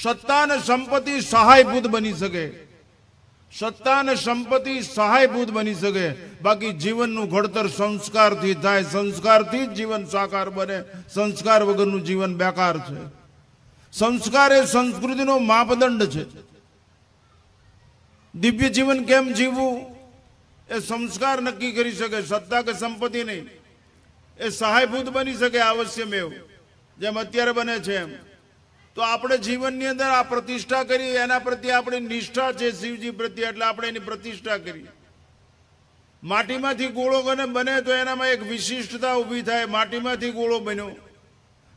સત્તા અને સંપત્તિ સહાયભૂત બની શકે, સત્તા અને સંપત્તિ સહાયભૂત બની શકે, બાકી જીવનનું ઘડતર સંસ્કારથી થાય. સંસ્કારથી જ જીવન સાકાર બને. સંસ્કાર વગરનું જીવન બેકાર છે. સંસ્કાર એ સંસ્કૃતિનો માપદંડ છે. દિવ્ય જીવન કેમ જીવવું એ સંસ્કાર નક્કી કરી શકે, સત્તા કે સંપત્તિ નહીં. એ સહાયભૂત બની શકે આવશ્યમેવ, જેમ અત્યારે બને છે એમ. તો આપણે જીવનની અંદર આ પ્રતિષ્ઠા કરી, એના પ્રત્યે આપણી નિષ્ઠા છે શિવજી પ્રત્યે, એટલે આપણે એની પ્રતિષ્ઠા કરી. માટીમાંથી ગોળો બને તો એનામાં એક વિશિષ્ટતા ઊભી થાય. માટીમાંથી ગોળો બન્યો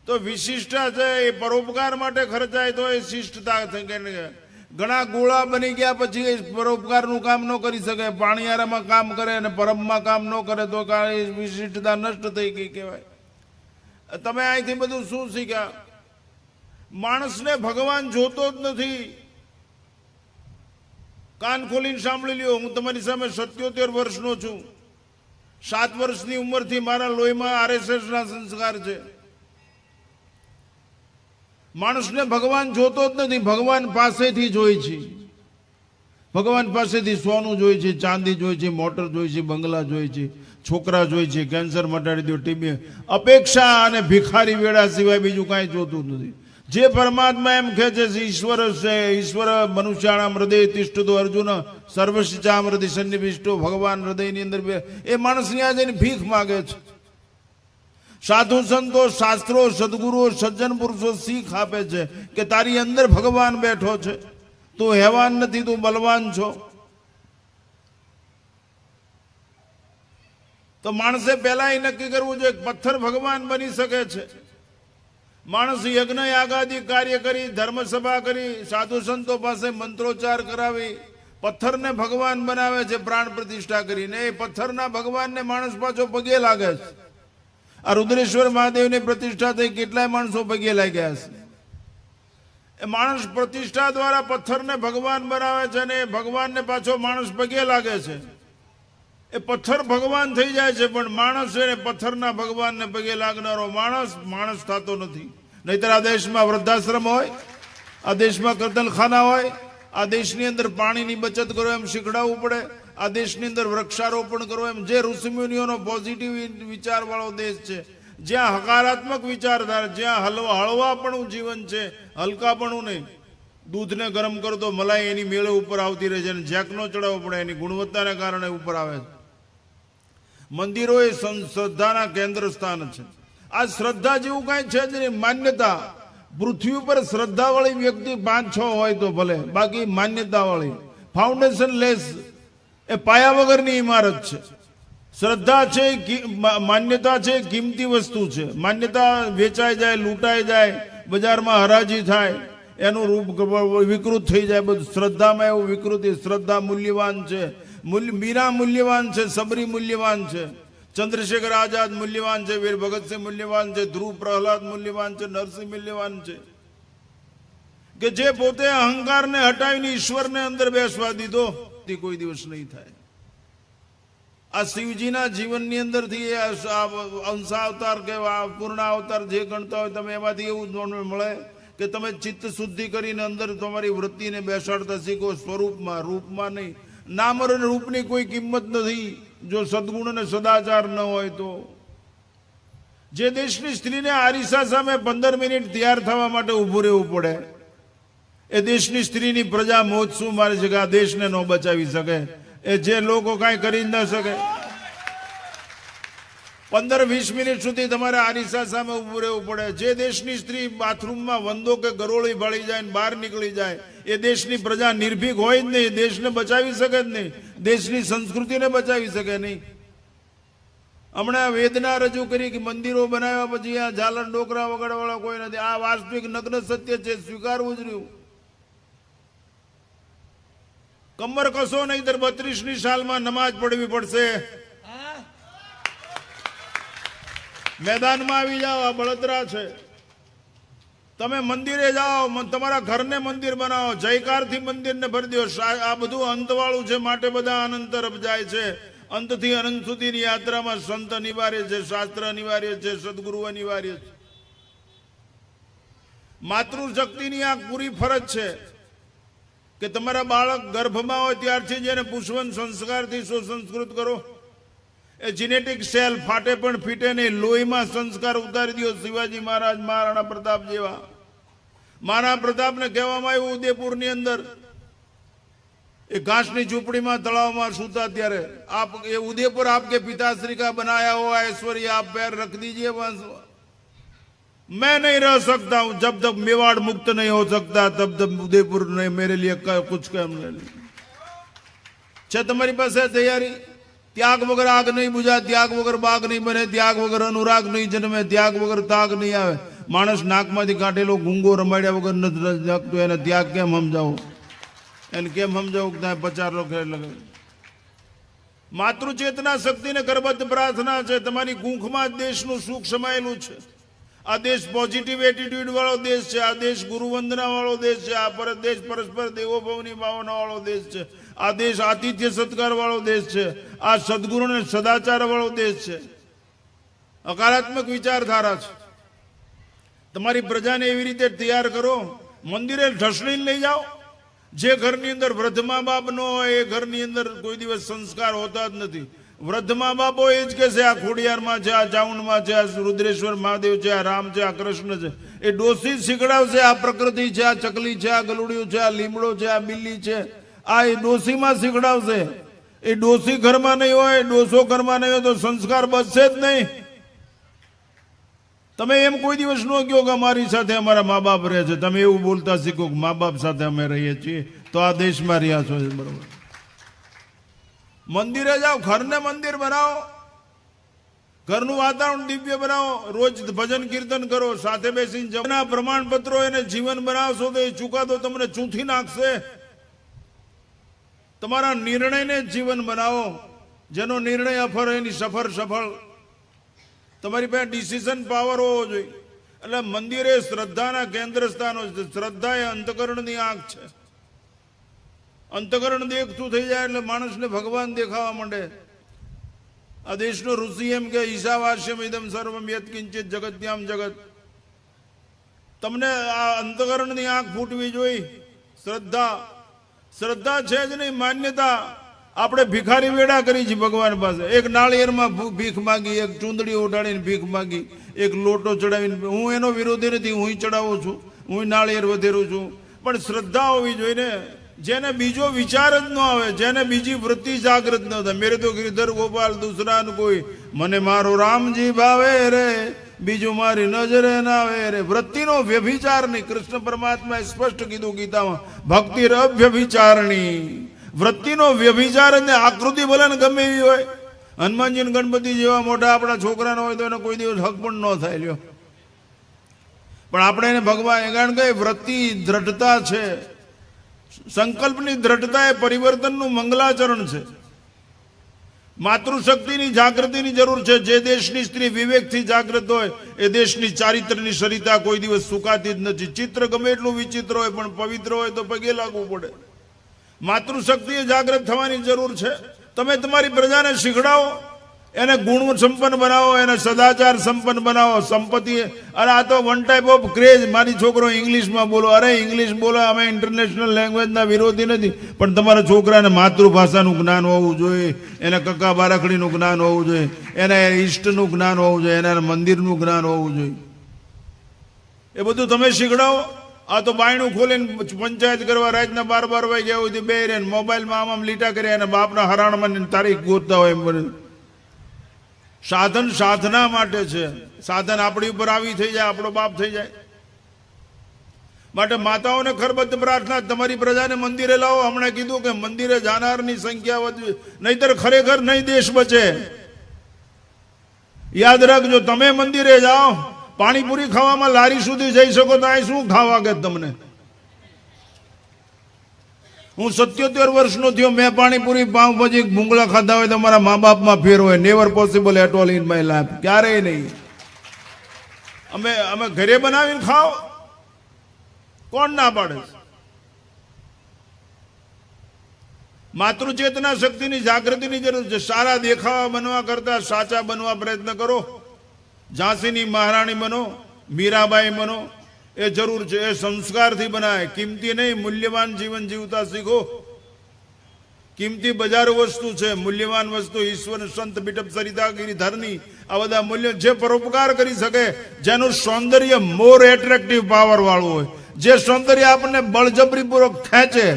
તો વિશિષ્ટતા છે, એ પરોપકાર માટે ખર્ચાય તો એ શિષ્ટતા થઈ. ઘણા ગોળા બની ગયા પછી એ પરોપકારનું કામ ન કરી શકે, પાણીયારામાં કામ કરે અને પરમમાં કામ ન કરે તો વિશિષ્ટતા નષ્ટ થઈ ગઈ કહેવાય. તમે અહીંથી બધું શું શીખ્યા? માણસને ભગવાન જોતો જ નથી. કાન ખોલીને સાંભળી લ્યો, હું તમારી સામે 77 વર્ષનો છું. 7 વર્ષની ઉંમરથી મારા લોહીમાં RSS ના સંસ્કાર છે. માણસને ભગવાન જોતો જ નથી, ભગવાન પાસેથી જોઈ છે. ભગવાન પાસેથી સોનું જોઈ છે, ચાંદી જોઈ છે, મોટર જોઈ છે, બંગલા જોઈ છે, છોકરા જોઈ છે, કેન્સર મટાડી દો, ટીબી. અપેક્ષા અને ભિખારી વેળા સિવાય બીજું કાંઈ જોતું નથી. જે પરમાત્મા એમ કહે છે ઈશ્વર છે, ઈશ્વર મનુષ્યાણામ હૃદય તિષ્ઠતો અર્જુન સર્વશિચામ હૃદય સન્નિવિષ્ટો, ભગવાન હૃદયની અંદર એ માણસની આ જઈને ભીખ માગે છે. સાધુ સંતો, શાસ્ત્રો, સદગુરુઓ, સજ્જન પુરુષો શીખ આપે છે કે તારી અંદર ભગવાન બેઠો છે, તું હેવાન નથી, તું બલવાન છો. તો માણસે પહેલા એ નક્કી કરવું જોઈએ પથ્થર ભગવાન બની શકે છે. માણસ યજ્ઞ યાગાદી કાર્ય કરી, ધર્મસભા કરી, સાધુ સંતો પાસે મંત્રોચ્ચાર કરાવી પથ્થરને ભગવાન બનાવે છે, પ્રાણ પ્રતિષ્ઠા કરીને. એ પથ્થરના ભગવાનને માણસ પાછો પગે લાગે છે. આ રુદ્રેશ્વર મહાદેવની પ્રતિષ્ઠા થઈ, કેટલાય માણસો પગે લાગ્યા છે. એ માણસ પ્રતિષ્ઠા દ્વારા પથ્થરને ભગવાન બનાવે છે અને ભગવાનને પાછો માણસ પગે લાગે છે. એ પથ્થર ભગવાન થઈ જાય છે, પણ માણસ એને પથ્થરના ભગવાનને પગે લાગનારો માણસ થતો નથી. નહીતર આ દેશમાં વૃદ્ધાશ્રમ હોય, આ દેશમાં કતલખાના હોય, આ દેશની અંદર પાણીની બચત કરો એમ શીખડાવવું પડે, આ દેશની અંદર વૃક્ષારોપણ કરો એમ. જે ઋષિમુનિઓનો પોઝિટિવ વિચારવાળો દેશ છે, જ્યાં હકારાત્મક વિચારધારા, જ્યાં હળવાપણું જીવન છે, હલકાપણું નહીં. દૂધને ગરમ કરો તો મલાઈ એની મેળે ઉપર આવતી રહે છે, અને જેકનો ચડાવવો પડે એની ગુણવત્તાને કારણે ઉપર આવે છે. મંદિરો એ શ્રદ્ધાના કેન્દ્ર સ્થાન છે. આ શ્રદ્ધા જેવું કાંઈ છે જ નહીં. માન્યતા, પૃથ્વી ઉપર શ્રદ્ધાવાળી વ્યક્તિ 5-6 હોય તો ભલે, બાકી માન્યતાવાળી, ફાઉન્ડેશન લેસ, એ પાયા વગરની ઇમારત છે. શ્રદ્ધા છે, માન્યતા છે, કિંમતી વસ્તુ છે. માન્યતા વેચાઈ જાય, લૂંટાઈ જાય, બજારમાં હરાજી થાય, એનું રૂપ વિકૃત થઈ જાય બધું. શ્રદ્ધામાં એવું વિકૃતિ. શ્રદ્ધા મૂલ્યવાન છે. મીરા મૂલ્યવાન છે, સબરી મૂલ્યવાન છે, ચંદ્રશેખર આઝાદ મૂલ્યવાન છે, વીર ભગતસિંહ મૂલ્યવાન છે, ધ્રુવ પ્રહલાદ મૂલ્યવાન છે, નરસિંહ મૂલ્યવાન છે. કે જે પોતે અહંકારને હટાવીને ઈશ્વરને અંદર બેસવા દીધો, તે કોઈ દિવસ નહીં થાય. આ શિવજીના જીવનની અંદરથી અંશાવતાર કે પૂર્ણ અવતાર જે ગણતા હોય તમે, એમાંથી એવું જોવા મળે કે તમે ચિત્ત શુદ્ધિ કરીને અંદર તમારી વૃત્તિને બેસાડતા શીખો, સ્વરૂપમાં, રૂપમાં નહીં. નામ અને રૂપની કોઈ કિંમત નથી જો સદગુણ અને સદાચાર ન હોય તો. જે દેશની સ્ત્રીને આરીસા સામે 15 મિનિટ તૈયાર થવા માટે ઊભું રહેવું પડે, એ દેશની સ્ત્રીની પ્રજા મોજ શું મારી શકે? આ દેશને ન બચાવી શકે. એ જે લોકો કાંઈ કરી ન શકે. 15-20 મિનિટ સુધી તમારે આરીસા સામે ઊભું રહેવું પડે. જે દેશની સ્ત્રી બાથરૂમમાં વંદો કે ગરોળી ભાળી જાય ને બહાર નીકળી જાય, એ દેશની પ્રજા નિર્ભીક હોય જ નહીં, દેશને બચાવી શકે જ નહીં, દેશની સંસ્કૃતિને બચાવી શકે નહીં. હમણાં વેદના રજૂ કરી કે મંદિરો બનાવ્યા પછી આ ઝાલર ડોકરા વગાડવાળા કોઈ નથી. આ વાસ્તવિક નગ્ન સત્ય છે, સ્વીકારવું જ રહ્યું. કમર કસો નહીતર 32મી સાલમાં નમાજ પડવી પડશે. મેદાનમાં આવી જાઓ, આ બળતરા છે. તમે મંદિરે જાઓ, તમારા ઘરને મંદિર બનાવો, જયકારથી મંદિરને ભરી દો. આ બધું અંતવાળું છે, માટે બધા અનંત તરફ જાય છે. અંતથી અનંત સુધીની યાત્રામાં સંત અનિવાર્ય છે, શાસ્ત્ર અનિવાર્ય છે, સદગુરુ અનિવાર્ય છે. માતૃશક્તિની આ પૂરી ફરજ છે કે તમારા બાળક ગર્ભમાં હોય ત્યારથી જ એને પુષ્પન સંસ્કારથી સુસંસ્કૃત કરો. એ જીનેટિક સેલ ફાટે પણ ફીટે નહીં, લોહીમાં સંસ્કાર ઉતારી દો. શિવાજી મહારાજ, મહારાણા પ્રતાપ જેવા. મહારાણા પ્રતાપને કહેવામાં આવ્યું ઉદયપુરની અંદર એ ઘાસની ઝૂંપડીમાં તળાવમાં સૂતા ત્યારે, આપ એ उदयपुर आपके पिताश्री का बनाया हुआ ऐश्वर्य आप पैर रख दीजिए, बस मैं नहीं रह सकता हूं. जब तक मेवाड़ मुक्त नहीं हो सकता तब तक उदयपुर ने मेरे लिए कुछ काम नहीं છે. તમારી પાસે તૈયારી? ત્યાગ વગર આગ નહીં બુઝા, ત્યાગ વગર બાગ નહીં બને, ત્યાગ વગર અનુરાગ નહીં જન્મે, ત્યાગ વગર તાગ નહીં આવે. માણસ નાકમાંથી કાઢેલો ગુંગો રમાડ્યા વગર નથી લાગતો, એને ત્યાગ કેમ સમજાવો? એને કેમ સમજાવું કે 50 લોકો લગાવે? માતૃચેતના શક્તિને કરબદ્ધ પ્રાર્થના છે. તમારી ગૂંખમાં જ દેશનું સુખ સમાયેલું છે. આ દેશ પોઝિટિવ એટીટ્યુડ વાળો દેશ છે. આ દેશ ગુરુ વંદના વાળો દેશ છે. આ દેશ પરસ્પર દેવોભવની ભાવના વાળો દેશ છે. આ દેશ આતિથ્ય સત્કાર વાળો દેશ છે. આ સદગુરુ અને સદાચાર વાળો દેશ છે. હકારાત્મક વિચારધારા છે. તમારી પ્રજાને એવી રીતે તૈયાર કરો, મંદિરે ઢસડીને લઈ જાઓ. જે ઘરની અંદર વૃદ્ધ મા બાપ ન હોય એ ઘરની અંદર કોઈ દિવસ સંસ્કાર હોતા જ નથી. વૃદ્ધ મા બાપો એ જ કે છે આ ખોડિયારમાં છે, આ ચાઉંડમાં છે, આ રુદ્રેશ્વર મહાદેવ છે, આ રામ છે, આ કૃષ્ણ છે. એ ડોસી શીખડાવશે આ પ્રકૃતિ છે, આ ચકલી છે, આ ગલુડિયું છે, આ લીમડો છે, આ બિલ્લી છે. આ એ ડોસીમાં શીખડાવશે. એ ડોસી ઘરમાં નહીં હોય, ડોસો ઘરમાં નહીં હોય તો સંસ્કાર બચશે જ નહીં. તમે એમ કોઈ દિવસ ન કહો કે અમારી સાથે અમારા મા બાપ રહે છે. તમે એવું બોલતા શીખો કે મા બાપ સાથે અમે રહીએ છીએ, તો આ દેશમાં રહ્યા છો. બરોબર. મંદિરે જાઓ, ઘરને મંદિર બનાવો, ઘરનું વાતાવરણ દિવ્ય બનાવો, રોજ ભજન કીર્તન કરો, સાથે બેસીને જમના પ્રમાણપત્રો એને જીવન બનાવશો તો એ ચુકાદો તમને ચૂંથી નાખશે. તમારા નિર્ણયને જીવન બનાવો. જેનો નિર્ણય અફર એની સફર સફળ. તમારી પાસે ડિસિઝન પાવર હોવો જોઈએ. એટલે મંદિર એ શ્રદ્ધાના કેન્દ્ર સ્થાનો છે. શ્રદ્ધા એ અંતકરણની આંખ છે. અંતકરણ દેખતું થઈ જાય એટલે માણસને ભગવાન દેખાવા માંડે. આ દેશનો ઋષિ એમ કે ઈશાવાસ્યમ ઇદમ સર્વમ યત્ કિંચિત જગત્યામ જગત. તમને આ અંતકરણની આંખ ફૂટવી જોઈ. શ્રદ્ધા છે જ નહીં, માન્યતા. આપણે ભિખારી વેડા કરી છે ભગવાન પાસે. એક નાળિયેરમાં ભીખ માગી, એક ચૂંદડી ઉડાડીને ભીખ માગી, એક લોટો ચડાવીને. હું એનો વિરોધી નથી, હું ચડાવું છું, હું નાળિયેર વધેરું છું. પણ શ્રદ્ધા હોવી જોઈએ ને. જેને બીજો વિચાર જ ન આવે, જેને બીજી વૃત્તિ જાગૃત ન થાય. મેરે તો ગિરધર ગોપાલ દુસરા કોઈ, મને મારો રામજી ભાવે રે, બીજું મારી નજરે ના આવે રે. વૃત્તિનો વ્યભિચાર નહીં. કૃષ્ણ પરમાત્માએ સ્પષ્ટ કીધું ગીતામાં, ભક્તિ અવ્યભિચારણી. વૃત્તિનો વ્યભિચાર ને આકૃતિ ભલે ને ગમે એવી હોય. હનુમાનજી ગણપતિ જેવા મોટા આપણા છોકરાનો હોય તો એને કોઈ દિવસ હક પણ ન થાય લ્યો. પણ આપણે એને ભગવાન, કારણ કે વૃત્તિ દ્રઢતા છે. સંકલ્પની દ્રઢતા એ પરિવર્તનનું મંગલાચરણ છે. માતૃશક્તિની જાગૃતિની જરૂર છે. જે દેશની સ્ત્રી વિવેકથી જાગૃત હોય એ દેશની ચારિત્રની સરિતા કોઈ દિવસ સુકાતી જ નથી. ચિત્ર ગમે એટલું વિચિત્ર હોય પણ પવિત્ર હોય તો પગે લાગવું પડે. માતૃશક્તિએ જાગૃત થવાની જરૂર છે. તમે તમારી પ્રજાને શીખડાવો, એને ગુણ સંપન્ન બનાવો, એને સદાચાર સંપન્ન બનાવો. સંપત્તિ, અરે આ તો વન ટાઈપ ઓફ ક્રેઝ. મારી છોકરો ઇંગ્લિશમાં બોલો. અરે ઇંગ્લિશ બોલો, અમે ઇન્ટરનેશનલ લેંગ્વેજના વિરોધી નથી, પણ તમારા છોકરાને માતૃભાષાનું જ્ઞાન હોવું જોઈએ, એને કક્કા બારાખડીનું જ્ઞાન હોવું જોઈએ, એને ઈષ્ટનું જ્ઞાન હોવું જોઈએ, એના મંદિરનું જ્ઞાન હોવું જોઈએ. એ બધું તમે શીખડાવો. આ તો બાયણું ખોલીને પંચાયત કરવા રાતના 12 વાગ્યા સુધી બે રહે, મોબાઈલમાં આમ લીટા કર્યા અને બાપના હરાણમાં તારીખ ગોતતા હોય. એમ સાધન સાધના માટે છે. સાધન આપણી ઉપર આવી થઈ જાય, આપણો બાપ થઈ જાય. માટે માતાઓને ખરબદ્ધ પ્રાર્થના, તમારી પ્રજાને મંદિરે લાવો. હમણાં કીધું કે મંદિરે જાનારની સંખ્યા વધવી, નહીતર ખરેખર નહીં દેશ બચે. યાદ રાખજો, તમે મંદિરે જાઓ, પાણીપુરી ખાવામાં લારી સુધી જઈ શકો તો અહીં શું ખાવા કે તમને? હું 77 વર્ષનો થયો, મેં પાણીપુરી પાવભાજી ભૂંગળા ખાધા હોય તો મારા મા બાપમાં ફેર હોય. Never possible at all in my life. ક્યારેય નહીં. અમે ઘરે બનાવીને ખાઓ, કોણ ના પાડે? માતૃચેતના શક્તિની જાગૃતિની જરૂર છે. સારા દેખાવા બનવા કરતા સાચા બનવા પ્રયત્ન કરો. ઝાંસીની મહારાણી બનો, મીરાબાઈ બનો, એ જરૂર છે. એ સંસ્કારથી બનાય, કિંમતી નહીં, મૂલ્યવાન જીવન જીવતા શીખો. કિંમતી બજાર વસ્તુ છે, મૂલ્યવાન વસ્તુ ઈશ્વર, સંત, બીટપ, સરિતા, ગિરિધરની, આ બધા મૂલ્ય જે પરોપકાર કરી શકે, જેનું સૌંદર્ય મોર એટ્રેક્ટિવ પાવર વાળું હોય, જે સૌંદર્ય આપણને બળજબરીપૂર્વક ખેંચે,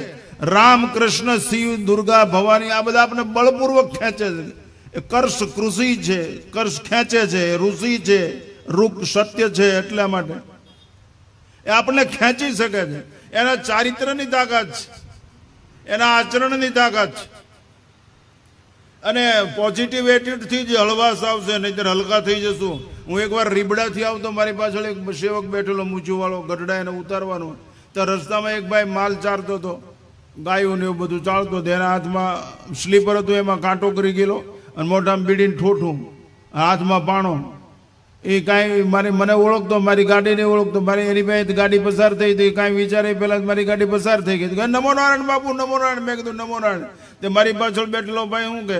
રામ, કૃષ્ણ, શિવ, દુર્ગા, ભવાની, આ બધા આપણને બળપૂર્વક ખેંચે છે. એ કર્ષ કૃષિ છે, કર્ષ ખેંચે છે, ઋષિ છે, રૂપ સત્ય છે. એટલા માટે એ આપણને ખેંચી શકે છે. એના ચારિત્રની તાકાત છે, એના આચરણની તાકાત છે. અને પોઝિટિવ એટીટ્યુડથી જ હળવાશ આવશે, નહીતર હલકા થઈ જશું. હું એકવાર રીબડાથી આવતો, મારી પાછળ એક સેવક બેઠેલો મૂછું વાળો, ગઢડા એને ઉતારવાનો, તો રસ્તામાં એક ભાઈ માલ ચારતો હતો, ગાયું ને એવું બધું ચાલતો હતો. એના હાથમાં સ્લીપર હતું, એમાં કાંટો કરી ગયેલો, અને મોઢામાં બીડીને ઠોઠું, હાથમાં પાણો. એ કાંઈ મને ઓળખતો, મારી ગાડીને ઓળખતો, મારી એની પાસે ગાડી પસાર થઈ હતી, કાંઈ વિચારે પહેલાં મારી ગાડી પસાર થઈ ગઈ. નમો નારાયણ બાપુ, નમો નારાયણ. મેં કીધું નમો નારાયણ. તે મારી પાછળ બેઠેલો ભાઈ શું કે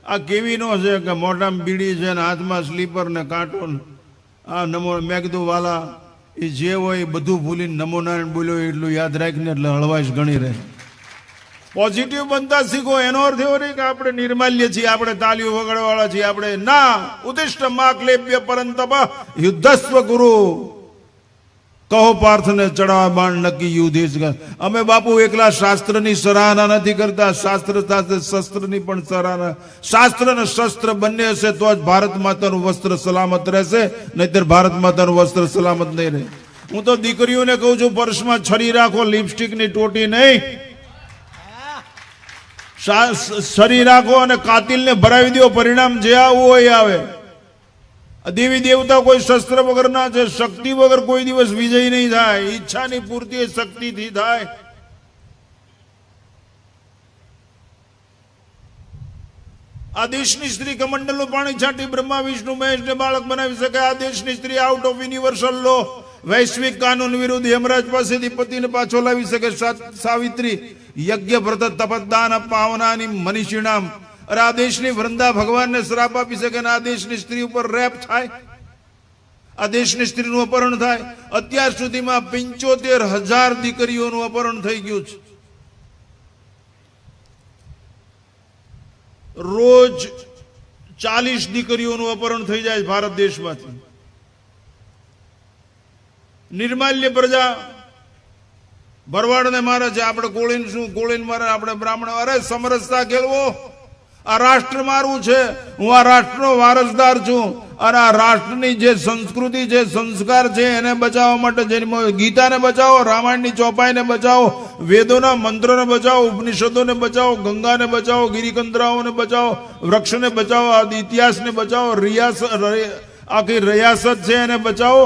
આ કેવી નો છે કે મોઢામાં બીડી છે ને હાથમાં સ્લીપર ને કાંટો ને આ નમો. મેં કીધું વાલા, એ જે હોય એ બધું ભૂલીને નમો નારાયણ બોલ્યો એટલું યાદ રાખીને એટલે હળવાશ ગણી રહે. પોઝિટિવ બનતા શીખો. એનો અર્થ એવો નહીં કે આપણે નિર્માલ્ય છીએ, આપણે તાલીઓ વગાડવાળા છીએ. આપણે ના. ઉદિષ્ટ માકલેભ્ય પરંતપ યુદ્ધસ્વ ગુરુ. કહો પાર્થને ચડાવા બાણ નક્કી યુધિષ્ઠિર. અમે બાપુ એકલા શાસ્ત્રની સરાહના નથી કરતા, શાસ્ત્ર સાથે શસ્ત્રની પણ સરાહના. શાસ્ત્ર અને શસ્ત્ર બંને હશે તો જ ભારત માતાનું વસ્ત્ર સલામત રહેશે, નહીતર ભારત માતાનું વસ્ત્ર સલામત નહીં રહે. હું તો દીકરીઓને કહું છું, પર્સમાં છરી રાખો, લિપસ્ટિકની ટોટી નહીં. શરીર રાખો અને કાતિલને ભરાવી દો, પરિણામ જે આવું હોય આવે. દેવી દેવતા કોઈ શસ્ત્ર વગર ના છે, શક્તિ વગર કોઈ દિવસ વિજય નહીં થાય. ઈચ્છાની પૂર્તિ શક્તિથી થાય. આ દેશની સ્ત્રી કમંડલનું પાણી છાંટી બ્રહ્મા વિષ્ણુ મહેશને બાળક બનાવી શકે. આ દેશની સ્ત્રી આઉટ ઓફ યુનિવર્સલ લો, વૈશ્વિક કાનૂન વિરુદ્ધ યમરાજ પાસેથી પતિને પાછો લાવી શકે. સાવિત્રી યજ્ઞ વ્રત તપદાન પાવનાની મનીષીણામ. અરે આ દેશની વૃંદા ભગવાનને શ્રાપ આપી શકે ને આ દેશની સ્ત્રી ઉપર રેપ થાય, આ દેશની સ્ત્રીનું અપહરણ થાય. અત્યાર સુધીમાં 75,000 દીકરીઓનું અપહરણ થઈ ગયું છે. રોજ 40 દીકરીઓનું અપહરણ થઈ જાય ભારત દેશમાંથી. નિર્માલ્ય પ્રજા ભરવાડને મારે છે, આપણે કોળીને શું, કોળીને મારે, આપણે બ્રાહ્મણ. અરે સમરસતા ખેલવો. આ રાષ્ટ્ર મારું છે, હું આ રાષ્ટ્રનો વારસદાર છું. અને આ રાષ્ટ્રની જે સંસ્કૃતિ છે, સંસ્કાર છે, એને બચાવવા માટે ગીતાને બચાવો, રામાયણની ચોપાઈને બચાવો, વેદોના મંત્રોને બચાવો, ઉપનિષદોને બચાવો, ગંગાને બચાવો, ગિરિકંદરાઓને બચાવો, વૃક્ષને બચાવો, ઇતિહાસને બચાવો, આખી રિયાસત છે એને બચાવો,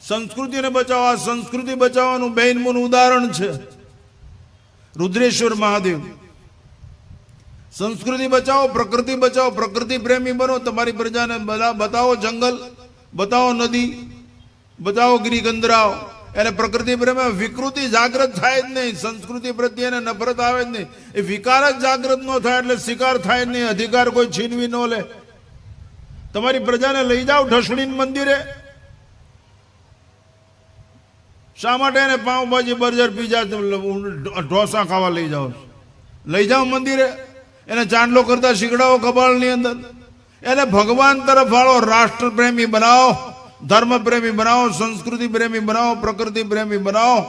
સંસ્કૃતિને બચાવો. આ સંસ્કૃતિ બચાવવાનું બેનમૂન ઉદાહરણ છે રુદ્રેશ્વર મહાદેવ. સંસ્કૃતિ બચાવો, પ્રકૃતિ બચાવો, પ્રકૃતિ પ્રેમી બનો. તમારી પ્રજાને બતાવો જંગલ, બતાવો નદી, બતાવો ગિરિકંદરાઓ. એટલે પ્રકૃતિ પ્રેમ વિકૃતિ જાગૃત થાય જ નહીં, સંસ્કૃતિ પ્રત્યે નફરત આવે જ નહીં. એ વિકાર જ જાગૃત ન થાય એટલે શિકાર થાય જ નહીં, અધિકાર કોઈ છીનવી ન લે. તમારી પ્રજાને લઈ જાઓ ઢસડીને મંદિરે. શા માટે એને પાઉંભાજી, બર્ગર, પીઝા, ઢોસા ખાવા લઈ જાઓ? લઈ જાઓ મંદિરે, એને ચાંદલો કરતા શીખડાવો કપાળની અંદર. એને ભગવાન તરફ વાળો, રાષ્ટ્ર પ્રેમી બનાવો, ધર્મ પ્રેમી બનાવો, સંસ્કૃતિ પ્રેમી બનાવો, પ્રકૃતિ પ્રેમી બનાવો.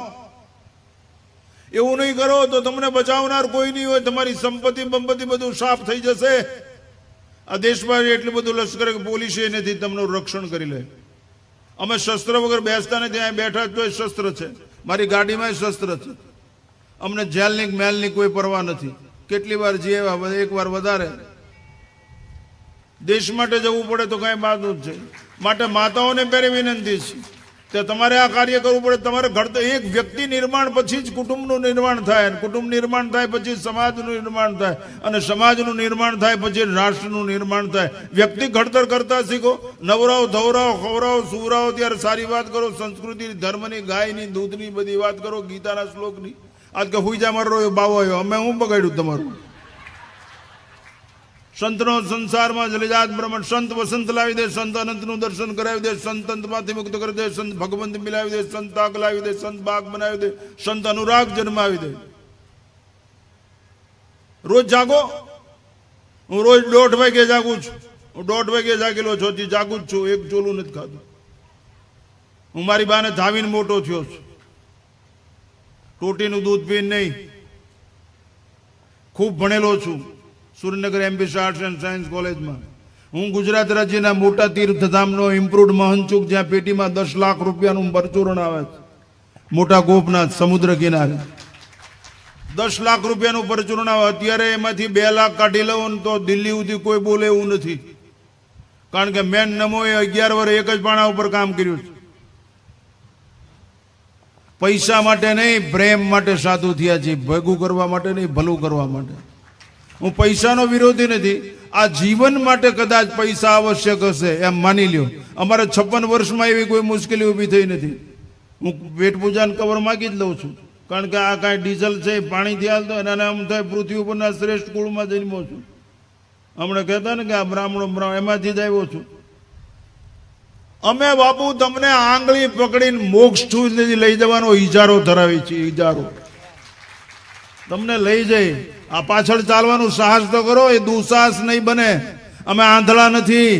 એવું નહીં કરો તો તમને બચાવનાર કોઈ નહીં હોય. તમારી સંપત્તિ બંપત્તિ બધું સાફ થઈ જશે. આ દેશમાં એટલું બધું લશ્કર પોલીસે નથી તમને રક્ષણ કરી લે. અમે શસ્ત્ર વગર બેસતા નથી, અહીંયા બેઠા તો શસ્ત્ર છે, મારી ગાડીમાં શસ્ત્ર છે. અમને જેલની મેલની કોઈ પરવા નથી. કેટલી વાર જઈએ, એક વાર વધારે. દેશ માટે જવું પડે તો કાંઈ બાદ જ છે. માટે માતાઓને પહેરે વિનંતી છે કે તમારે આ કાર્ય કરવું પડે. તમારે ઘડતર, એક વ્યક્તિ નિર્માણ પછી જ કુટુંબનું નિર્માણ થાય, અને કુટુંબ નિર્માણ થાય પછી સમાજનું નિર્માણ થાય, અને સમાજનું નિર્માણ થાય પછી રાષ્ટ્રનું નિર્માણ થાય. વ્યક્તિ ઘડતર કરતા શીખો. નવરાવ, ધવરાવ, ખવરાવ, સુવરાવ, ત્યારે સારી વાત કરો, સંસ્કૃતિ, ધર્મની, ગાયની, દૂધની બધી વાત કરો, ગીતાના શ્લોકની. આજ કે હુઈ જા મારો બાવો આવ્યો, અમે હું બગાડ્યું તમારું? સંતનો સંસારમાં જલિજાત બ્રહ્મણ. સંત વસંત લાવી દે, સંત અનંતનું દર્શન કરાવી દે, સંત અંતમાંથી મુક્ત કરી દે, સંત ભગવંત મિલાવી દે, સંત તાક લાવી દે, સંત બાગ બનાવી દે, સંત અનુરાગ જન્માવી દે. રોજ જાગો. હું રોજ 1:30 વાગે જાગું છું. હું 1:30 વાગે જાગેલો છું, હજી જાગું જ છું. એક ચોલું નથી ખાધું. હું મારી બાને ધાવીને મોટો થયો છું. ટોટીનું દૂધ પીને નહીં. ખૂબ ભણેલો છું Surendranagar MP arts and science કોલેજમાં. હું ગુજરાત રાજ્યના મોટા તીર્થધામનો ઇમ્પ્રુવડ મહંચુક, જ્યાં પેટીમાં 10 લાખ રૂપિયાનું પરચુરણ આવે છે, મોટા ગોપનાથ સમુદ્ર કિનારે 10 લાખ રૂપિયાનું પરચુરણ આવે. અત્યારે એમાંથી 2 લાખ કાઢી લઉં તો દિલ્હી સુધી કોઈ બોલે એવું નથી. કારણ કે મેન નમોએ 11 વર્ષ એક જ પાણા ઉપર કામ કર્યું છે. પૈસા માટે નહીં, પ્રેમ માટે સાધુ થયા છે. ભેગું કરવા માટે નહીં, ભલું કરવા માટે. હું પૈસાનો વિરોધી નથી. આ જીવન માટે કદાચ પૈસા આવશ્યક હશે એમ માની લ્યો. અમારે 56 વર્ષમાં એવી કોઈ મુશ્કેલી ઊભી થઈ નથી. હું પેટ પૂજાને કવર માગી જ લઉં છું. કારણ કે આ કાંઈ ડીઝલ છે, પાણીથી હાલતો અને આમ થાય પૃથ્વી ઉપરના શ્રેષ્ઠ કુળમાં જન્મો છું. હમણાં કહેતા ને કે આ બ્રાહ્મણો એમાંથી જ આવ્યો છું. અમે બાપુ તમને આંગળી પકડીને મોક્ષ સુધી લઈ જવાનો ઈજારો ધરાવી છે. ઈજારો તમને લઈ જાય. આ પાછળ ચાલવાનું સાહસ તો કરો, એ દુસાહસ નહીં બને. અમે આંધળા નથી,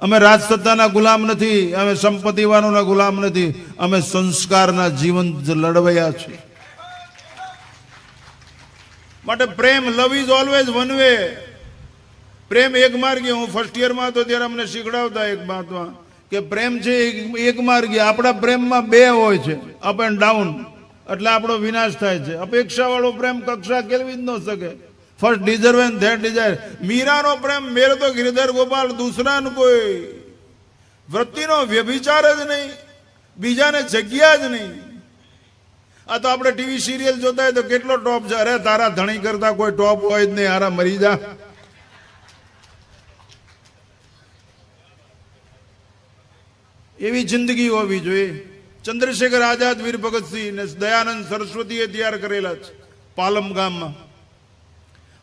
અમે રાજસત્તાના ગુલામ નથી, અમે સંપત્તિવાનોના ગુલામ નથી. અમે સંસ્કારના જીવન લડવૈયા છીએ. માટે પ્રેમ, love is always one way. પ્રેમ એક માર્ગી. હું ફર્સ્ટ યરમાં હતો ત્યારે અમને શીખડાવતા એક વાતમાં કે પ્રેમ છે એક માર્ગી. આપણા પ્રેમમાં 2 હોય છે, અપ એન્ડ ડાઉન. એટલે આપણો વિનાશ થાય છે. અપેક્ષા વાળો પ્રેમ કક્ષા કેળવી જ ન શકે. First deserve and that desire. મીરાનો પ્રેમ મેરે તો ગિરધર ગોપાલ દૂસરાનો કોઈ વૃત્તિનો વ્યભિચાર જ નહીં, બીજાને જગ્યા જ નહીં. આ તો આપણે ટીવી સિરિયલ જોતા હોય તો કેટલો ટોપ છે. અરે તારા ધણી કરતા કોઈ ટોપ હોય જ નહીં, હારા મરી જા. એવી જિંદગી હોવી જોઈએ. ચંદ્રશેખર આઝાદ, વીર ભગતસિંહ ને દયાનંદ સરસ્વતીએ તૈયાર કરેલા છે પાલમ ગામમાં.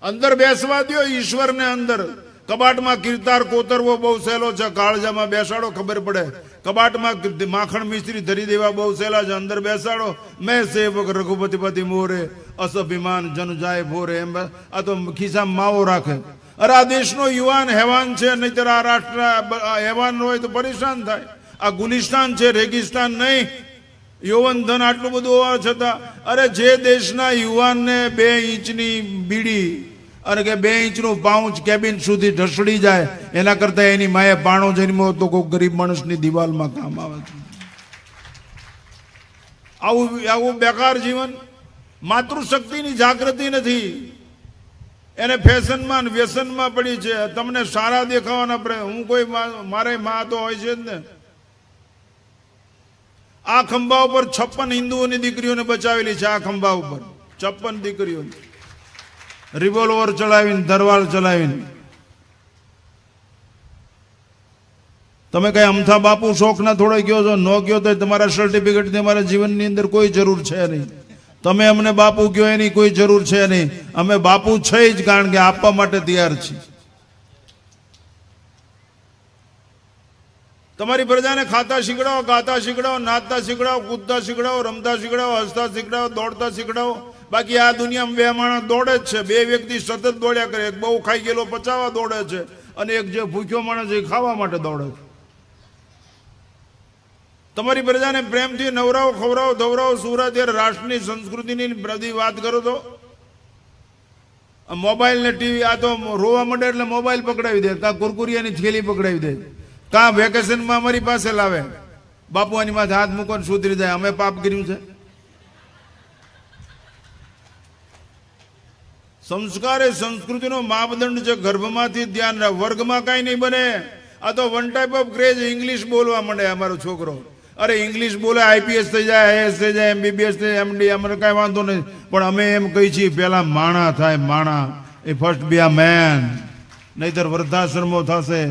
અંદર બેસવા દો ઈશ્વરને. અંદર કબાટમાં કીર્તાર કોતરવો બહુ સહેલો છે. કાળજામાં બેસાડો, ખબર પડે. કબાટમાં માખણ મિશ્રી ધરી દેવા બહુ સહેલા છે. અંદર બેસાડો. મેં સેવક રઘુપતિપતિ મોરે, અસભિમાન જન જાય ભોરે. એમ આ તો ખિસ્સામાં માવો રાખે. અરે આ દેશનો યુવાન હેવાન છે, નહીતર આ રાષ્ટ્ર હેવાન હોય તો પરેશાન થાય. આ ગુલિસ્તાન છે, રેગિસ્તાન નહીં. યૌવન ધન આટલું બધું હોવા છતાં અરે જે દેશના યુવાનને 2 ઇંચની બીડી અને કે 2 ઇંચનું પાઉચ કેબિન સુધી ઢસડી જાય, એના કરતા એની માએ પાણો જન્મ્યો તો કોઈ ગરીબ માણસની દિવાલમાં કામ આવે છે. આવું બેકાર જીવન. માતૃશક્તિની જાગૃતિ નથી. એને ફેશનમાં વ્યસનમાં પડી છે. તમને સારા દેખાવાના પ્રયત્ન. હું કોઈ મારે માં તો હોય છે જ ને. આ ખંભા ઉપર 56 હિન્દુઓની દીકરીઓને બચાવેલી છે. આ ખંભા ઉપર 56 દીકરીઓ રિવોલ્વર ચલાવીને, દરવાલ ચલાવીને. તમે કઈ અમથા બાપુ શોખના થોડા ગયો છો, ન ગયો તો તમારા સર્ટિફિકેટ તમારા જીવનની અંદર કોઈ જરૂર છે નહીં. તમે અમને બાપુ કહો એની કોઈ જરૂર છે નહીં. અમે બાપુ છે જ, કારણ કે આપવા માટે તૈયાર છીએ. તમારી પ્રજાને ખાતા શીખડાવો, ગાતા શીખડાવો, નાચતા શીખડાવો, કૂદતા શીખડાવો, રમતા શીખડાવો, હસતા શીખડાવો, દોડતા શીખડાવો. બાકી આ દુનિયામાં 2 માણસ દોડે જ છે. 2 વ્યક્તિ સતત દોડ્યા કરે. એક બહુ ખાઈ ગયેલો પચાવવા દોડે છે અને એક જે ભૂખ્યો માણસ એ ખાવા માટે દોડે છે. તમારી પ્રજાને પ્રેમથી નવરાવો, ખવરાવો, ધવરાવો, સુરા. ત્યારે રાષ્ટ્રની સંસ્કૃતિની બધી વાત કરો તો મોબાઈલ ને ટીવી. આ તો રોવા માંડે એટલે મોબાઈલ પકડાવી દે, કાં કુરકુરિયાની થેલી પકડાવી દે, કાં વેકેશનમાં અમારી પાસે લાવે. બાપુ આની માથે હાથ મૂકો ને સુધરી જાય. અમે પાપ કર્યું છે? સંસ્કાર એ સંસ્કૃતિનો માપદંડ છે. ગર્ભમાંથી ધ્યાન રાખ. વર્ગમાં કાંઈ નહીં બને. આ તો one type of craze. English બોલવા માંડે અમારો છોકરો. અરે ઇંગ્લિશ બોલે, આઈપીએસ થઈ જાય, આઈએસ થઈ જાય, એમબીબીએસ થઈ, એમડી. અમને કાંઈ વાંધો નહીં. પણ અમે એમ કહી છીએ પેલા માણા થાય. માણા એ ફર્સ્ટ બી આ મેન, નહીતર વૃદ્ધાશ્રમો થશે.